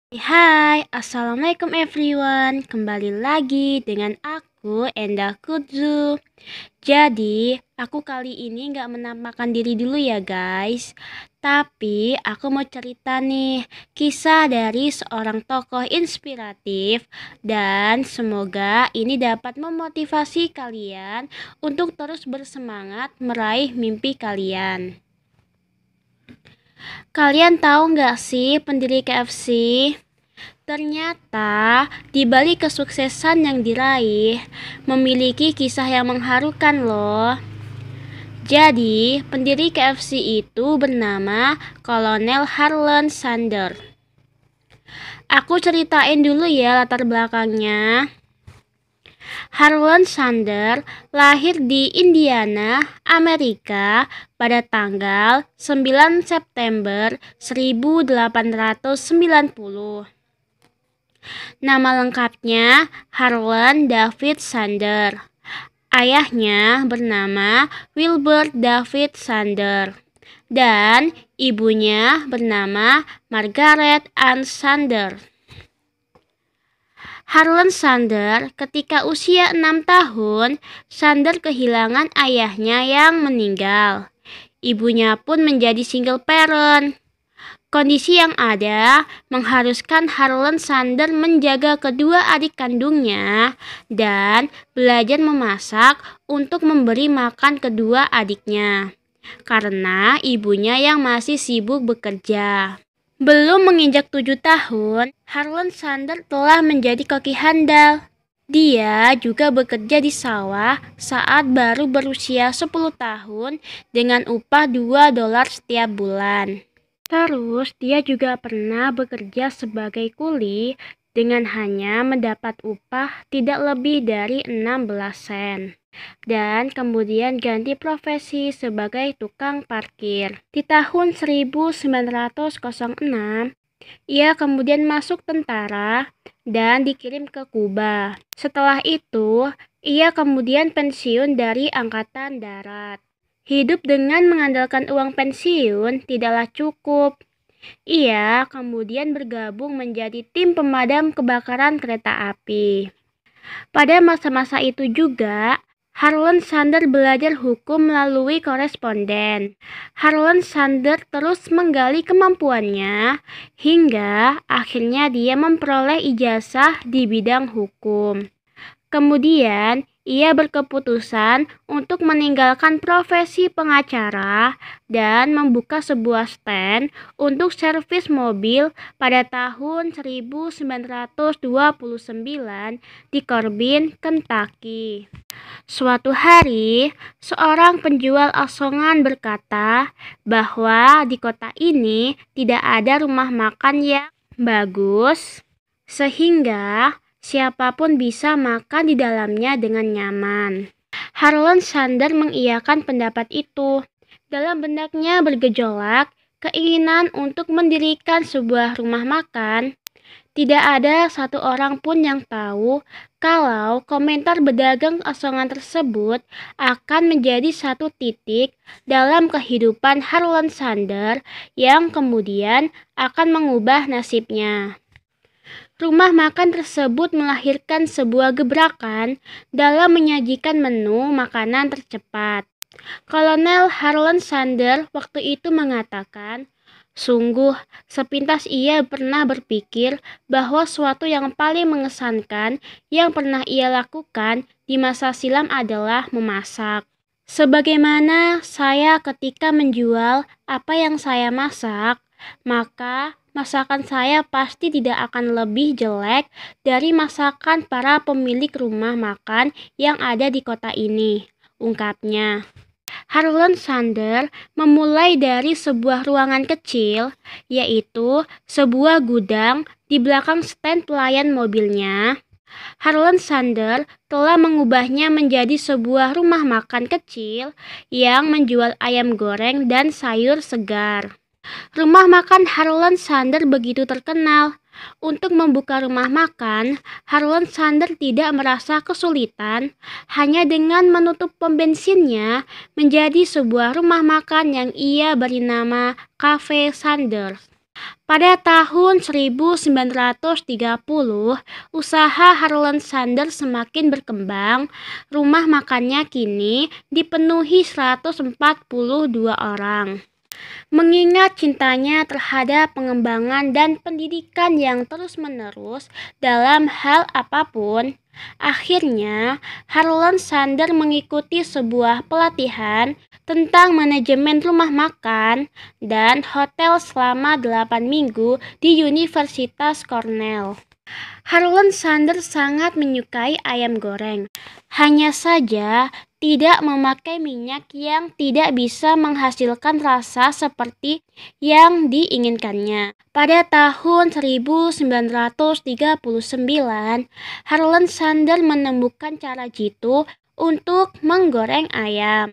Hai, Assalamualaikum everyone. Kembali lagi dengan aku, Enda Kudzu. Jadi, aku kali ini nggak menampakkan diri dulu ya guys. Tapi, aku mau cerita nih, kisah dari seorang tokoh inspiratif. Dan semoga ini dapat memotivasi kalian untuk terus bersemangat meraih mimpi kalian. Kalian tahu nggak sih pendiri KFC? Ternyata, di balik kesuksesan yang diraih, memiliki kisah yang mengharukan loh. Jadi, pendiri KFC itu bernama Kolonel Harlan Sanders. Aku ceritain dulu ya latar belakangnya. Harlan Sanders lahir di Indiana, Amerika pada tanggal 9 September 1890. Nama lengkapnya Harlan David Sanders. Ayahnya bernama Wilbert David Sanders dan ibunya bernama Margaret Ann Sanders. Harlan Sanders ketika usia 6 tahun, Sanders kehilangan ayahnya yang meninggal. Ibunya pun menjadi single parent. Kondisi yang ada mengharuskan Harlan Sanders menjaga kedua adik kandungnya dan belajar memasak untuk memberi makan kedua adiknya, karena ibunya yang masih sibuk bekerja. Belum menginjak 7 tahun, Harlan Sanders telah menjadi koki handal. Dia juga bekerja di sawah saat baru berusia 10 tahun dengan upah $2 setiap bulan. Terus dia juga pernah bekerja sebagai kuli dengan hanya mendapat upah tidak lebih dari 16 sen. Dan kemudian ganti profesi sebagai tukang parkir. Di tahun 1906, ia kemudian masuk tentara dan dikirim ke Kuba. Setelah itu, ia kemudian pensiun dari Angkatan Darat. Hidup dengan mengandalkan uang pensiun tidaklah cukup. Ia kemudian bergabung menjadi tim pemadam kebakaran kereta api. Pada masa-masa itu juga, Harlan Sanders belajar hukum melalui koresponden. Harlan Sanders terus menggali kemampuannya hingga akhirnya dia memperoleh ijazah di bidang hukum. Kemudian, ia berkeputusan untuk meninggalkan profesi pengacara dan membuka sebuah stand untuk servis mobil pada tahun 1929 di Corbin, Kentucky. Suatu hari, seorang penjual asongan berkata bahwa di kota ini tidak ada rumah makan yang bagus, sehingga siapapun bisa makan di dalamnya dengan nyaman. Harlan Sanders mengiyakan pendapat itu. Dalam benaknya bergejolak keinginan untuk mendirikan sebuah rumah makan. Tidak ada satu orang pun yang tahu kalau komentar pedagang asongan tersebut akan menjadi satu titik dalam kehidupan Harlan Sanders yang kemudian akan mengubah nasibnya. Rumah makan tersebut melahirkan sebuah gebrakan dalam menyajikan menu makanan tercepat. Kolonel Harlan Sanders waktu itu mengatakan, sungguh sepintas ia pernah berpikir bahwa suatu yang paling mengesankan yang pernah ia lakukan di masa silam adalah memasak. Sebagaimana saya ketika menjual apa yang saya masak, maka masakan saya pasti tidak akan lebih jelek dari masakan para pemilik rumah makan yang ada di kota ini, ungkapnya. Harlan Sanders memulai dari sebuah ruangan kecil, yaitu sebuah gudang di belakang stand pelayan mobilnya. Harlan Sanders telah mengubahnya menjadi sebuah rumah makan kecil yang menjual ayam goreng dan sayur segar. Rumah makan Harlan Sanders begitu terkenal. Untuk membuka rumah makan, Harlan Sanders tidak merasa kesulitan, hanya dengan menutup pom bensinnya menjadi sebuah rumah makan yang ia beri nama Cafe Sanders. Pada tahun 1930, usaha Harlan Sanders semakin berkembang. Rumah makannya kini dipenuhi 142 orang. Mengingat cintanya terhadap pengembangan dan pendidikan yang terus-menerus dalam hal apapun, akhirnya Harlan Sanders mengikuti sebuah pelatihan tentang manajemen rumah makan dan hotel selama 8 minggu di Universitas Cornell. Harlan Sanders sangat menyukai ayam goreng. Hanya saja tidak memakai minyak yang tidak bisa menghasilkan rasa seperti yang diinginkannya. Pada tahun 1939, Harlan Sanders menemukan cara jitu untuk menggoreng ayam.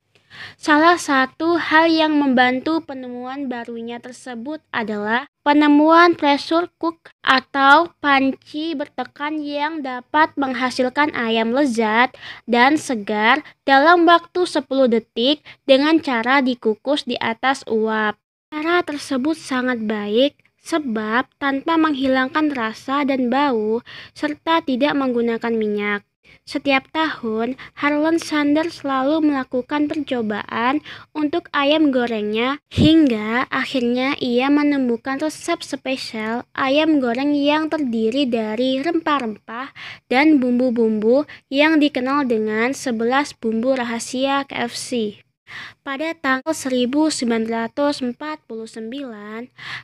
Salah satu hal yang membantu penemuan barunya tersebut adalah penemuan pressure cook atau panci bertekan yang dapat menghasilkan ayam lezat dan segar dalam waktu 10 detik dengan cara dikukus di atas uap. Cara tersebut sangat baik sebab tanpa menghilangkan rasa dan bau serta tidak menggunakan minyak. Setiap tahun, Harlan Sanders selalu melakukan percobaan untuk ayam gorengnya hingga akhirnya ia menemukan resep spesial ayam goreng yang terdiri dari rempah-rempah dan bumbu-bumbu yang dikenal dengan 11 bumbu rahasia KFC. Pada tanggal 1949,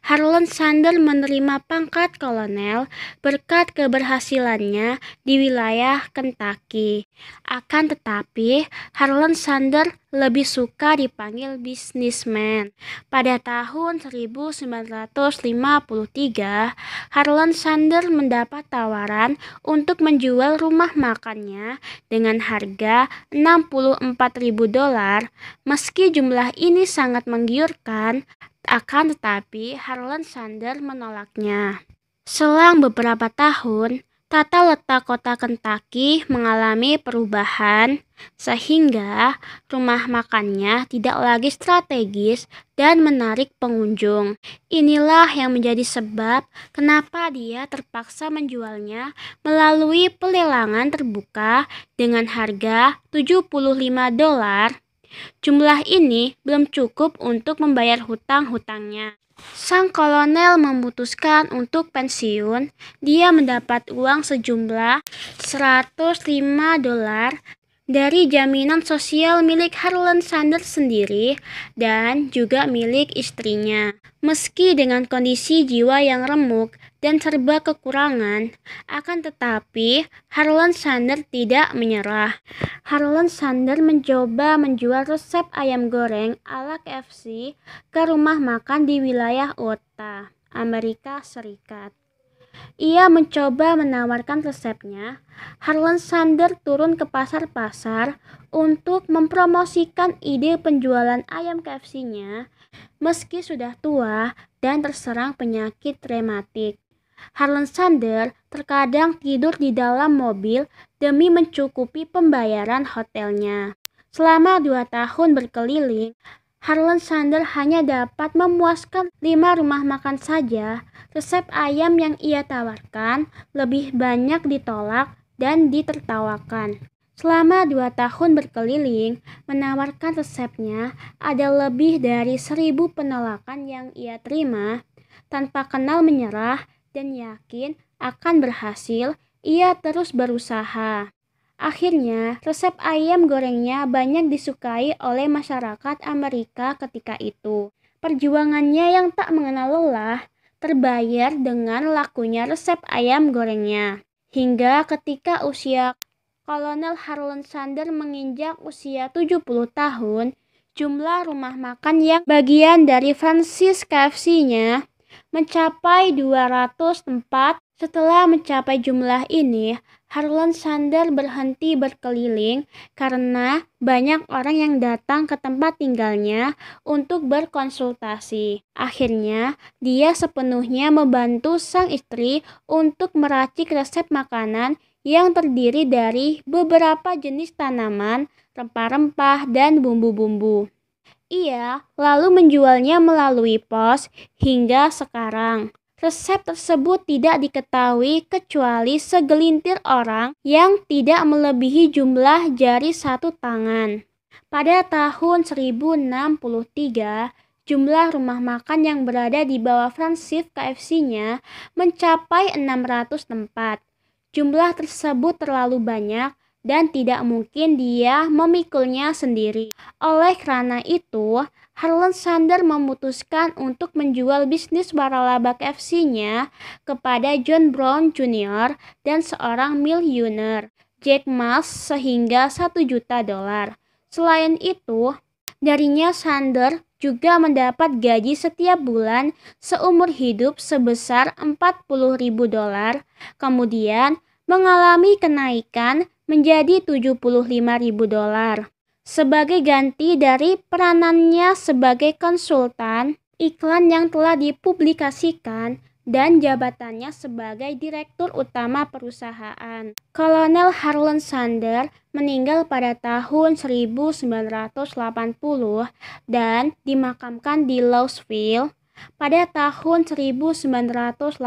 Harlan Sanders menerima pangkat kolonel berkat keberhasilannya di wilayah Kentucky. Akan tetapi, Harlan Sanders lebih suka dipanggil businessman. Pada tahun 1953, Harlan Sanders mendapat tawaran untuk menjual rumah makannya dengan harga $64.000. Meski jumlah ini sangat menggiurkan, akan tetapi Harlan Sanders menolaknya. Selang beberapa tahun, tata letak kota Kentucky mengalami perubahan sehingga rumah makannya tidak lagi strategis dan menarik pengunjung. Inilah yang menjadi sebab kenapa dia terpaksa menjualnya melalui pelelangan terbuka dengan harga $75. Jumlah ini belum cukup untuk membayar hutang-hutangnya. Sang kolonel memutuskan untuk pensiun. Dia mendapat uang sejumlah $105 dari jaminan sosial milik Harlan Sanders sendiri dan juga milik istrinya. Meski dengan kondisi jiwa yang remuk dan serba kekurangan, akan tetapi Harlan Sanders tidak menyerah. Harlan Sanders mencoba menjual resep ayam goreng ala KFC ke rumah makan di wilayah Utah, Amerika Serikat. Ia mencoba menawarkan resepnya. Harlan Sanders turun ke pasar-pasar untuk mempromosikan ide penjualan ayam KFC-nya meski sudah tua dan terserang penyakit rematik. Harlan Sanders terkadang tidur di dalam mobil demi mencukupi pembayaran hotelnya. Selama 2 tahun berkeliling, Harlan Sanders hanya dapat memuaskan 5 rumah makan saja. Resep ayam yang ia tawarkan lebih banyak ditolak dan ditertawakan. Selama 2 tahun berkeliling menawarkan resepnya, ada lebih dari 1.000 penolakan yang ia terima. Tanpa kenal menyerah dan yakin akan berhasil, ia terus berusaha. Akhirnya, resep ayam gorengnya banyak disukai oleh masyarakat Amerika ketika itu. Perjuangannya yang tak mengenal lelah terbayar dengan lakunya resep ayam gorengnya. Hingga ketika usia Kolonel Harlan Sanders menginjak usia 70 tahun, jumlah rumah makan yang bagian dari franchise KFC-nya mencapai 200 tempat. Setelah mencapai jumlah ini, Harlan Sanders berhenti berkeliling karena banyak orang yang datang ke tempat tinggalnya untuk berkonsultasi. Akhirnya, dia sepenuhnya membantu sang istri untuk meracik resep makanan yang terdiri dari beberapa jenis tanaman, rempah-rempah, dan bumbu-bumbu. Ia lalu menjualnya melalui pos hingga sekarang. Resep tersebut tidak diketahui kecuali segelintir orang yang tidak melebihi jumlah jari satu tangan. Pada tahun 1063, jumlah rumah makan yang berada di bawah franchise KFC-nya mencapai 600 tempat. Jumlah tersebut terlalu banyak dan tidak mungkin dia memikulnya sendiri. Oleh karena itu, Harlan Sanders memutuskan untuk menjual bisnis waralaba KFC-nya kepada John Brown Jr. dan seorang miliuner, Jack Ma, sehingga $1 juta. Selain itu, darinya Sanders juga mendapat gaji setiap bulan seumur hidup sebesar $40.000, kemudian mengalami kenaikan menjadi $75.000. Sebagai ganti dari peranannya sebagai konsultan iklan yang telah dipublikasikan dan jabatannya sebagai direktur utama perusahaan. Kolonel Harlan Sanders meninggal pada tahun 1980 dan dimakamkan di Louisville. Pada tahun 1982,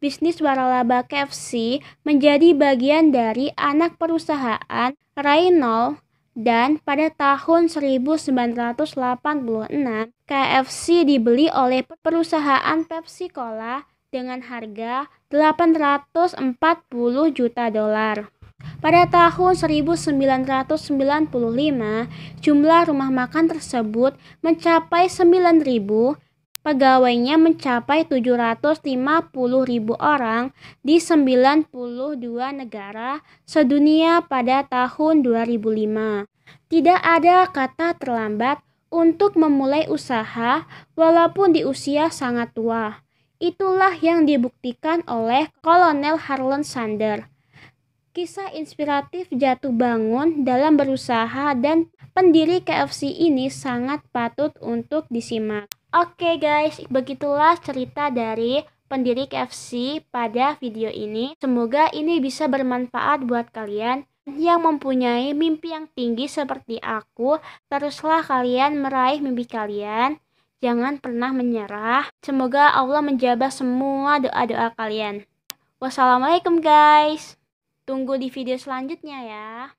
bisnis waralaba KFC menjadi bagian dari anak perusahaan Reynolds, dan pada tahun 1986, KFC dibeli oleh perusahaan Pepsi Cola dengan harga $840 juta. Pada tahun 1995, jumlah rumah makan tersebut mencapai 9.000, pegawainya mencapai 750.000 orang di 92 negara sedunia pada tahun 2005. Tidak ada kata terlambat untuk memulai usaha walaupun di usia sangat tua. Itulah yang dibuktikan oleh Kolonel Harlan Sanders. Kisah inspiratif jatuh bangun dalam berusaha dan pendiri KFC ini sangat patut untuk disimak. Oke guys, begitulah cerita dari pendiri KFC pada video ini. Semoga ini bisa bermanfaat buat kalian yang mempunyai mimpi yang tinggi seperti aku. Teruslah kalian meraih mimpi kalian. Jangan pernah menyerah. Semoga Allah menjabah semua doa-doa kalian. Wassalamualaikum guys. Tunggu di video selanjutnya ya.